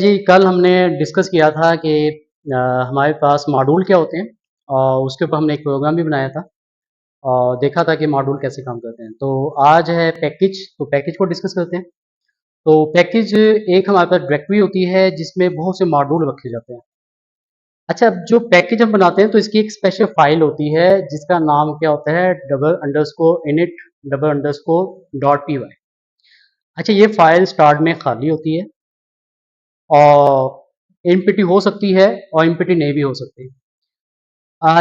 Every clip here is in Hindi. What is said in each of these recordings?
जी, कल हमने डिस्कस किया था कि हमारे पास मॉड्यूल क्या होते हैं और उसके ऊपर हमने एक प्रोग्राम भी बनाया था और देखा था कि मॉड्यूल कैसे काम करते हैं। तो आज है पैकेज, तो पैकेज को डिस्कस करते हैं। तो पैकेज एक हमारे पास डायरेक्टरी होती है जिसमें बहुत से मॉड्यूल रखे जाते हैं। अच्छा, अब जो पैकेज हम बनाते हैं तो इसकी एक स्पेशल फाइल होती है जिसका नाम क्या होता है double underscore init double underscore dot P Y. अच्छा, ये फाइल स्टार्ट में खाली होती है और एमपीटी हो सकती है और एमपीटी नहीं भी हो सकती।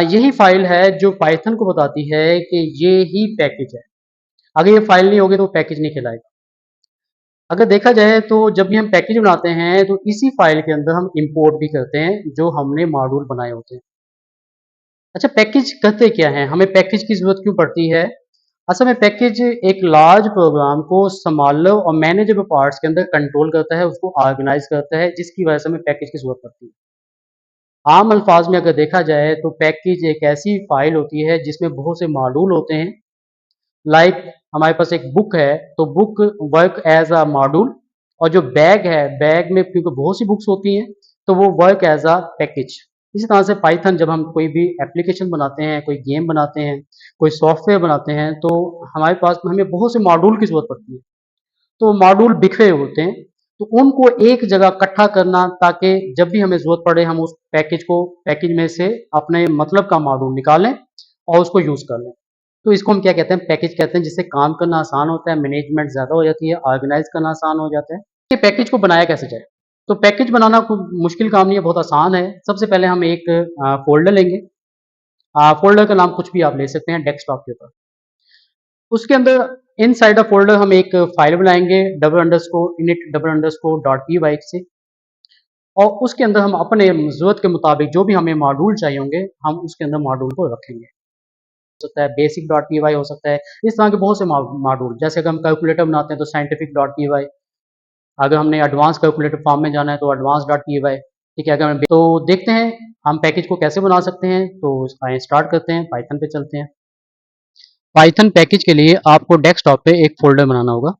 यही फाइल है जो पाइथन को बताती है कि ये ही पैकेज है। अगर ये फाइल नहीं होगी तो पैकेज नहीं कहलाएगा। अगर देखा जाए तो जब भी हम पैकेज बनाते हैं तो इसी फाइल के अंदर हम इंपोर्ट भी करते हैं जो हमने मॉड्यूल बनाए होते हैं। अच्छा, पैकेज कहते क्या हैं, हमें पैकेज की जरूरत क्यों पड़ती है? असल में पैकेज एक लार्ज प्रोग्राम को संभालो और मैनेजेबल पार्ट्स के अंदर कंट्रोल करता है, उसको ऑर्गेनाइज करता है, जिसकी वजह से हमें पैकेज की जरूरत पड़ती है। आम अल्फाज में अगर देखा जाए तो पैकेज एक ऐसी फाइल होती है जिसमें बहुत से मॉड्यूल होते हैं। लाइक हमारे पास एक बुक है तो book work as a module, और जो बैग है बैग में क्योंकि बहुत सी बुक्स होती हैं तो वो वर्क एज अ पैकेज। इसी तरह से पाइथन जब हम कोई भी एप्लीकेशन बनाते हैं, कोई गेम बनाते हैं, कोई सॉफ्टवेयर बनाते हैं तो हमारे पास हमें बहुत से मॉड्यूल की जरूरत पड़ती है। तो मॉड्यूल बिखरे होते हैं, तो उनको एक जगह इकट्ठा करना ताकि जब भी हमें ज़रूरत पड़े हम उस पैकेज में से अपने मतलब का मॉड्यूल निकालें और उसको यूज़ कर लें। तो इसको हम क्या कहते हैं, पैकेज कहते हैं, जिससे काम करना आसान होता है, मैनेजमेंट ज़्यादा हो जाती है, ऑर्गेनाइज करना आसान हो जाता है। ये पैकेज को बनाया कैसे जाए? तो पैकेज बनाना कोई मुश्किल काम नहीं है, बहुत आसान है। सबसे पहले हम एक फ़ोल्डर लेंगे। फ़ोल्डर का नाम कुछ भी आप ले सकते हैं डेस्कटॉप के ऊपर। उसके अंदर इनसाइड अ फ़ोल्डर हम एक फ़ाइल बनाएँगे double underscore init double underscore dot P Y से, और उसके अंदर हम अपने ज़रूरत के मुताबिक जो भी हमें मॉड्यूल चाहिए होंगे, हम उसके अंदर मॉड्यूल को रखेंगे। हो सकता है बेसिक डॉट पी वाई हो सकता है, इस तरह के बहुत से मॉड्यूल। जैसे अगर हम कैलकुलेटर बनाते हैं तो साइंटिफिक डॉट पी वाई, अगर हमने एडवांस कैलकुलेटर फॉर्म में जाना है तो एडवांस डॉट पी वाई। ठीक है, अगर हम तो देखते हैं हम पैकेज को कैसे बना सकते हैं। तो आइए स्टार्ट करते हैं, पाइथन पे चलते हैं। पाइथन पैकेज के लिए आपको डेस्कटॉप पे एक फ़ोल्डर बनाना होगा।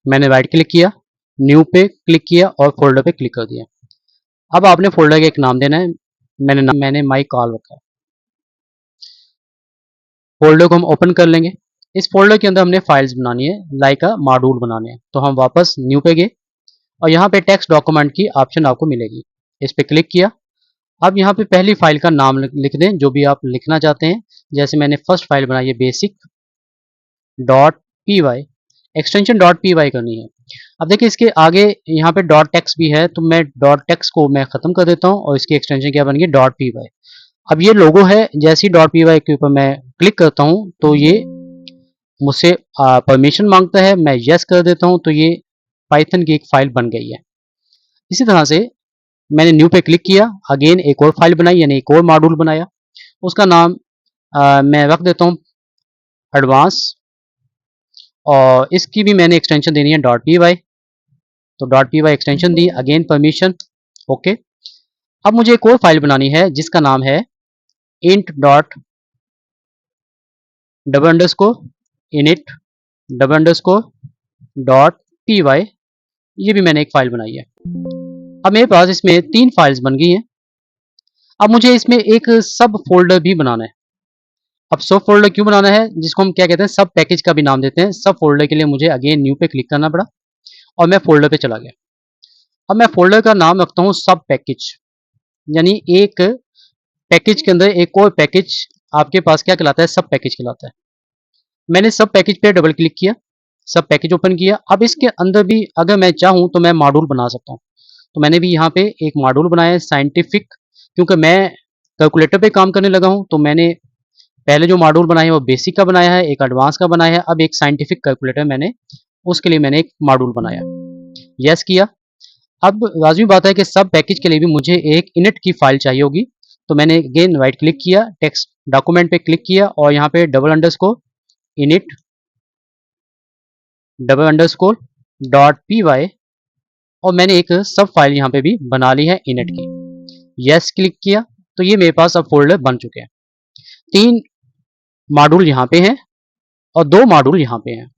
मैंने राइट क्लिक किया, न्यू पे क्लिक किया और फ़ोल्डर पे क्लिक कर दिया। अब आपने फ़ोल्डर का एक नाम देना है। मैंने माई कॉल रखा है। फ़ोल्डर को हम ओपन कर लेंगे। इस फ़ोल्डर के अंदर हमने फाइल्स बनानी है, लाइक अ मॉड्यूल बनाने हैं। तो हम वापस न्यू पे गए और यहाँ पे टेक्स्ट डॉक्यूमेंट की ऑप्शन आपको मिलेगी। इस पे क्लिक किया। अब यहाँ पे पहली फाइल का नाम लिख दें जो भी आप लिखना चाहते हैं। जैसे मैंने फर्स्ट फाइल बनाई है basic dot P Y, extension dot P Y करनी है। अब देखिए इसके आगे यहाँ पे डॉट टेक्स्ट भी है, तो मैं डॉट टेक्स्ट को मैं खत्म कर देता हूँ और इसकी एक्सटेंशन क्या बन गई डॉट पी वाई। अब ये लोगो है, जैसे ही डॉट पी वाई के ऊपर मैं क्लिक करता हूँ तो ये मुझसे परमिशन मांगता है, मैं यस कर देता हूँ तो ये पाइथन की एक फाइल बन गई है। इसी तरह से मैंने न्यू पे क्लिक किया, अगेन एक और फाइल बनाई, यानी एक और मॉड्यूल बनाया। उसका नाम मैं रख देता हूँ एडवांस, और इसकी भी मैंने एक्सटेंशन देनी है डॉट पी वाई। तो डॉट पी वाई एक्सटेंशन दी, अगेन परमिशन, ओके। अब मुझे एक और फाइल बनानी है जिसका नाम है int dot double underscore init double underscore dot P Y. ये भी मैंने एक फाइल बनाई है। अब मेरे पास इसमें 3 फाइल्स बन गई हैं। अब मुझे इसमें एक सब फ़ोल्डर भी बनाना है। अब सब फ़ोल्डर क्यों बनाना है, जिसको हम क्या कहते हैं सब पैकेज का भी नाम देते हैं। सब फ़ोल्डर के लिए मुझे अगेन न्यू पे क्लिक करना पड़ा और मैं फ़ोल्डर पे चला गया। अब मैं फ़ोल्डर का नाम रखता हूँ सब पैकेज, यानी एक पैकेज के अंदर एक और पैकेज आपके पास क्या कहलाता है, सब पैकेज कहलाता है। मैंने सब पैकेज पे डबल क्लिक किया, सब पैकेज ओपन किया। अब इसके अंदर भी अगर मैं चाहूँ तो मैं मॉड्यूल बना सकता हूँ। तो मैंने भी यहाँ पे एक मॉड्यूल बनाया है साइंटिफिक, क्योंकि मैं कैलकुलेटर पे काम करने लगा हूँ तो मैंने पहले जो मॉड्यूल बनाया है वो बेसिक का बनाया है, एक एडवांस का बनाया है। अब एक साइंटिफिक कैलकुलेटर मैंने उसके लिए मैंने एक मॉड्यूल बनाया, यस किया। अब लाजमी बात है कि सब पैकेज के लिए भी मुझे एक इनिट की फाइल चाहिए होगी। तो मैंने अगेन राइट क्लिक किया, टेक्स्ट डॉक्यूमेंट पे क्लिक किया और यहाँ पे double underscore init double underscore dot P Y, और मैंने एक सब फाइल यहाँ पे भी बना ली है इनिट की, यस क्लिक किया। तो ये मेरे पास अब फोल्डर बन चुके हैं। 3 मॉड्यूल यहाँ पे हैं और 2 मॉड्यूल यहाँ पे हैं।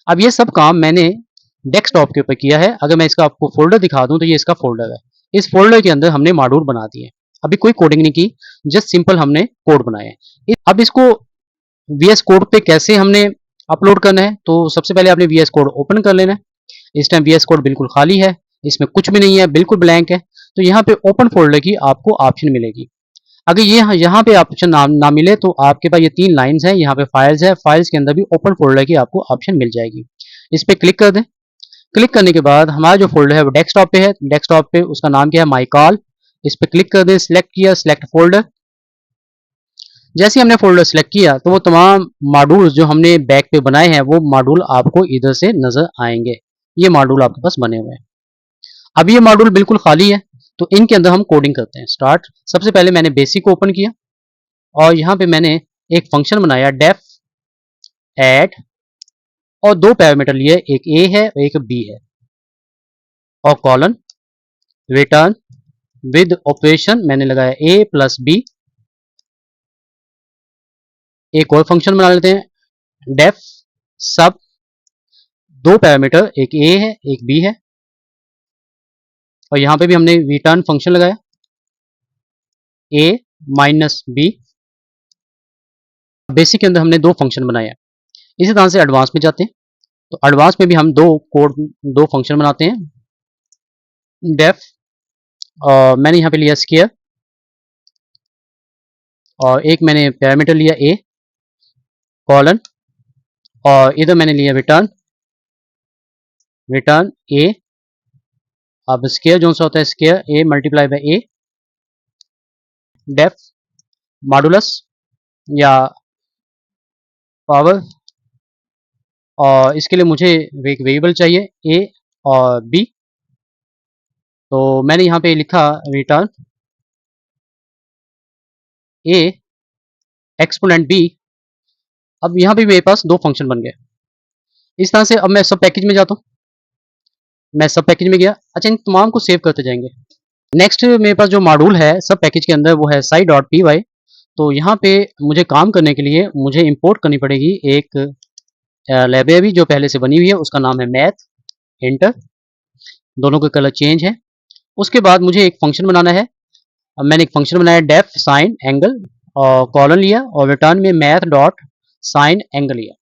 अब ये सब काम मैंने डेस्कटॉप के ऊपर किया है। अगर मैं इसका आपको फोल्डर दिखा दूं तो ये इसका फोल्डर है। इस फोल्डर के अंदर हमने मॉड्यूल बना दिए। अभी कोई कोडिंग नहीं की, जस्ट सिंपल हमने कोड बनाया है। अब इसको वीएस कोड पे कैसे हमने अपलोड करना है, तो सबसे पहले आपने वीएस कोड ओपन कर लेना है। इस टाइम वीएस कोड बिल्कुल खाली है, इसमें कुछ भी नहीं है, बिल्कुल ब्लैंक है। तो यहाँ पे ओपन फोल्डर की आपको ऑप्शन मिलेगी। अगर ये यहाँ पे ऑप्शन ना मिले तो आपके पास ये 3 लाइंस हैं, यहाँ पे फाइल्स है, फाइल्स के अंदर भी ओपन फोल्डर की आपको ऑप्शन मिल जाएगी। इस पे क्लिक कर दें। क्लिक करने के बाद हमारा जो फोल्डर है वो डेस्कटॉप पे है। डेस्कटॉप पे उसका नाम क्या है, माई कॉल। इस पे क्लिक कर दें, सिलेक्ट किया, सिलेक्ट फोल्डर। जैसे ही हमने फोल्डर सिलेक्ट किया तो वो तमाम मॉड्यूल जो हमने बैक पे बनाए हैं वो मॉड्यूल आपको इधर से नजर आएंगे। ये मॉड्यूल आपके पास बने हुए हैं। अब ये मॉड्यूल बिल्कुल खाली है, तो इनके अंदर हम कोडिंग करते हैं स्टार्ट। सबसे पहले मैंने बेसिक को ओपन किया और यहाँ पे मैंने एक फंक्शन बनाया डेफ ऐड, और 2 पैरामीटर लिए, एक ए है और एक बी है, और कॉलन रिटर्न विद ऑपरेशन मैंने लगाया ए प्लस बी। एक और फंक्शन बना लेते हैं डेफ सब, 2 पैरामीटर, एक ए है एक बी है, और यहां पे भी हमने रिटर्न फंक्शन लगाया ए माइनस बी। बेसिक के अंदर हमने 2 फंक्शन बनाया। इसी तरह से एडवांस में जाते हैं, तो एडवांस में भी हम दो फंक्शन बनाते हैं डेफ, और मैंने यहाँ पे लिया स्केयर, और एक मैंने पैरामीटर लिया ए कॉलन, और इधर मैंने लिया रिटर्न ए। अब स्केयर जो सा होता है square A multiply by A def modulus या पावर, और इसके लिए मुझे एक वेरिएबल चाहिए ए और बी, तो मैंने यहाँ पे लिखा रिटर्न ए एक्सपोनेंट बी। अब यहाँ पे मेरे पास 2 फंक्शन बन गए। इस तरह से अब मैं सब पैकेज में जाता हूँ, मैं सब पैकेज में गया। अच्छा, इन तमाम को सेव करते जाएंगे। नेक्स्ट मेरे पास जो मॉड्यूल है सब पैकेज के अंदर वो है sci.py। तो यहाँ पे मुझे काम करने के लिए मुझे इंपोर्ट करनी पड़ेगी एक लाइब्रेरी जो पहले से बनी हुई है, उसका नाम है मैथ इंटर, दोनों के कलर चेंज है। उसके बाद मुझे एक फंक्शन बनाना है। अब मैंने एक फंक्शन बनाया डेफ साइन एंगल, और कॉलन लिया, और रिटर्न में मैथ डॉट साइन एंगल लिया।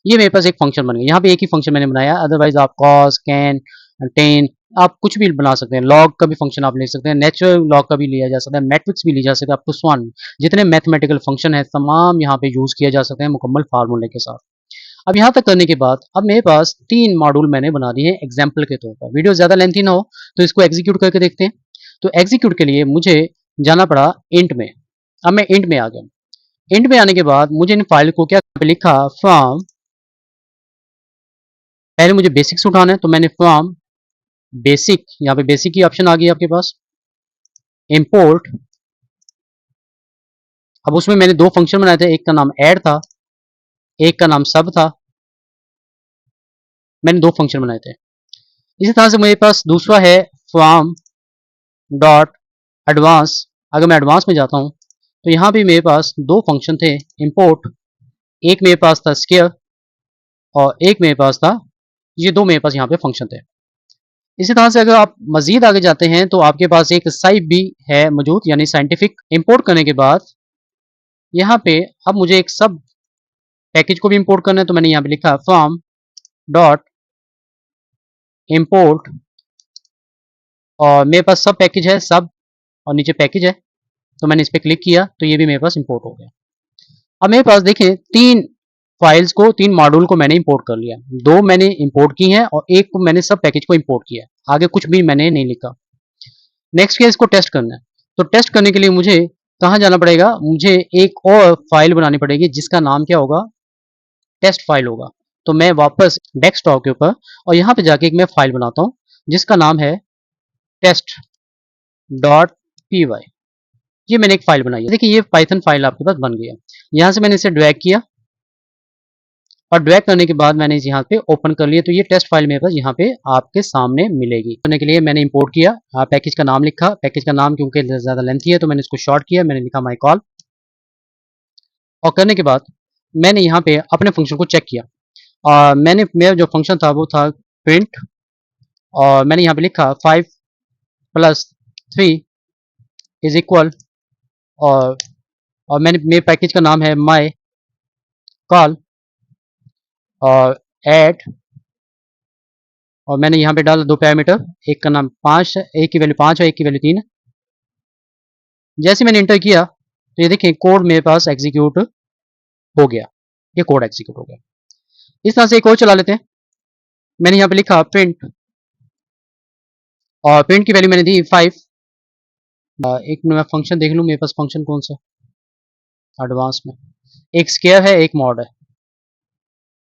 ये मेरे पास एक फंक्शन बन गया। यहाँ पे एक ही फंक्शन मैंने बनाया, अदरवाइज आप कॉस कैन टेन आप कुछ भी बना सकते हैं। लॉग का भी फंक्शन आप ले सकते हैं, नेचुरल लॉग का भी लिया जा सकता है, मैट्रिक्स भी ली जा सकता है, आपको स्वान जितने मैथमेटिकल फंक्शन है तमाम यहाँ पे यूज किया जा सकते हैं मुकम्मल फार्मूले के साथ। अब यहाँ तक करने के बाद अब मेरे पास 3 मॉड्यूल मैंने बना दिए हैं एग्जाम्पल के तौर पर। वीडियो ज्यादा लेंथी ना हो तो इसको एग्जीक्यूट करके देखते हैं। तो एग्जीक्यूट के लिए मुझे जाना पड़ा इंट में। अब मैं इंट में आ गया। इंट में आने के बाद मुझे इन फाइल को क्या लिखा, फ्रॉम, पहले मुझे बेसिक्स उठाना है तो मैंने फ्रॉम बेसिक, यहाँ पे बेसिक की ऑप्शन आ गई आपके पास, इंपोर्ट। अब उसमें मैंने 2 फंक्शन बनाए थे, एक का नाम ऐड था, एक का नाम सब था। मैंने 2 फंक्शन बनाए थे। इसी तरह से मेरे पास दूसरा है फ्रॉम डॉट एडवांस। अगर मैं एडवांस में जाता हूँ तो यहाँ भी मेरे पास 2 फंक्शन थे इंपोर्ट, एक मेरे पास था स्केयर और एक मेरे पास था, ये 2 मेरे पास यहाँ पे फंक्शन थे। इसी तरह से अगर आप मजीद आगे जाते हैं तो आपके पास एक साइप भी है मौजूद, यानी साइंटिफिक। इंपोर्ट करने के बाद यहाँ पे अब मुझे एक सब पैकेज को भी इंपोर्ट करना है, तो मैंने यहाँ पे लिखा फ्रॉम डॉट इंपोर्ट, और मेरे पास सब पैकेज है सब, और नीचे पैकेज है, तो मैंने इस पर क्लिक किया तो ये भी मेरे पास इंपोर्ट हो गया। अब मेरे पास देखें 3 फाइल्स को, 3 मॉड्यूल को मैंने इंपोर्ट कर लिया। 2 मैंने इंपोर्ट की हैं और एक को मैंने सब पैकेज को इंपोर्ट किया, आगे कुछ भी मैंने नहीं लिखा। नेक्स्ट क्या, इसको टेस्ट करना है। तो टेस्ट करने के लिए मुझे कहाँ जाना पड़ेगा, मुझे एक और फाइल बनानी पड़ेगी जिसका नाम क्या होगा, टेस्ट फाइल होगा। तो मैं वापस डेस्कटॉप के ऊपर और यहाँ पे जाके एक मैं फाइल बनाता हूँ जिसका नाम है टेस्ट डॉट पी वाई। ये मैंने एक फाइल बनाई है। देखिए ये पाइथन फाइल आपके पास बन गया। यहाँ से मैंने इसे ड्रैग किया और ड्रैग करने के बाद मैंने इसे यहाँ पे ओपन कर लिया, तो ये टेस्ट फाइल मेरे पास यहाँ पे आपके सामने मिलेगी। करने के लिए मैंने इंपोर्ट किया, पैकेज का नाम लिखा, पैकेज का नाम क्योंकि ज़्यादा लेंथी है तो मैंने इसको शॉर्ट किया, मैंने लिखा माई कॉल। और करने के बाद मैंने यहाँ पे अपने फंक्शन को चेक किया, और मेरा जो फंक्शन था वो था प्रिंट, और मैंने यहाँ पे लिखा 5 + 3 इज इक्वल, और मेरे पैकेज का नाम है माई कॉल, और ऐड, और मैंने यहाँ पे डाला 2 पैरामीटर, एक का नाम 5 है, एक की वैल्यू 5 है, एक की वैल्यू 3 है। जैसे मैंने इंटर किया तो ये देखिए कोड मेरे पास एग्जीक्यूट हो गया, ये कोड एग्जीक्यूट हो गया। इस तरह से एक और चला लेते हैं। मैंने यहाँ पे लिखा प्रिंट, और प्रिंट की वैल्यू मैंने दी 5। एक मैं फंक्शन देख लूँ मेरे पास फंक्शन कौन सा एडवांस में, एक स्केयर है एक मॉड है,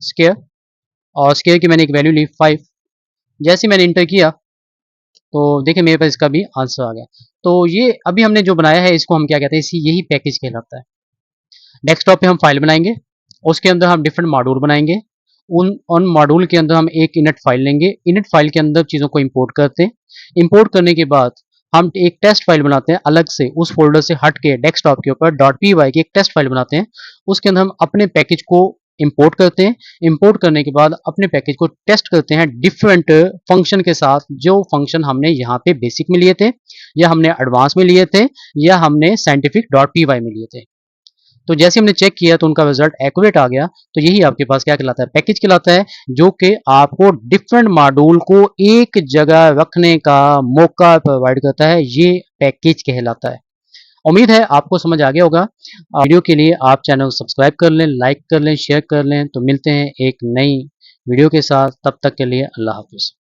स्केयर, और स्केयर की मैंने एक वैल्यू ली 5। जैसे मैंने इंटर किया तो देखिए मेरे पास इसका भी आंसर आ गया। तो ये अभी हमने जो बनाया है इसको हम क्या कहते हैं, इसी यही पैकेज कहलाता है। डेस्कटॉप पे हम फाइल बनाएंगे, उसके अंदर हम डिफरेंट मॉड्यूल बनाएंगे, उन मॉड्यूल के अंदर हम एक इनट फाइल लेंगे, इनट फाइल के अंदर चीज़ों को इंपोर्ट करते हैं। इंपोर्ट करने के बाद हम एक टेस्ट फाइल बनाते हैं अलग से, उस फोल्डर से हट के डेस्कटॉप के ऊपर .py की एक टेस्ट फाइल बनाते हैं। उसके अंदर हम अपने पैकेज को इंपोर्ट करते हैं। इंपोर्ट करने के बाद अपने पैकेज को टेस्ट करते हैं डिफरेंट फंक्शन के साथ, जो फंक्शन हमने यहाँ पे बेसिक में लिए थे, या हमने एडवांस में लिए थे, या हमने साइंटिफिक .py में लिए थे। तो जैसे हमने चेक किया तो उनका रिजल्ट एक्यूरेट आ गया। तो यही आपके पास क्या कहलाता है, पैकेज कहलाता है, जो कि आपको डिफरेंट मॉड्यूल को एक जगह रखने का मौका प्रोवाइड करता है, ये पैकेज कहलाता है। उम्मीद है आपको समझ आ गया होगा। वीडियो के लिए आप चैनल को सब्सक्राइब कर लें, लाइक कर लें, शेयर कर लें। तो मिलते हैं एक नई वीडियो के साथ, तब तक के लिए अल्लाह हाफिज़।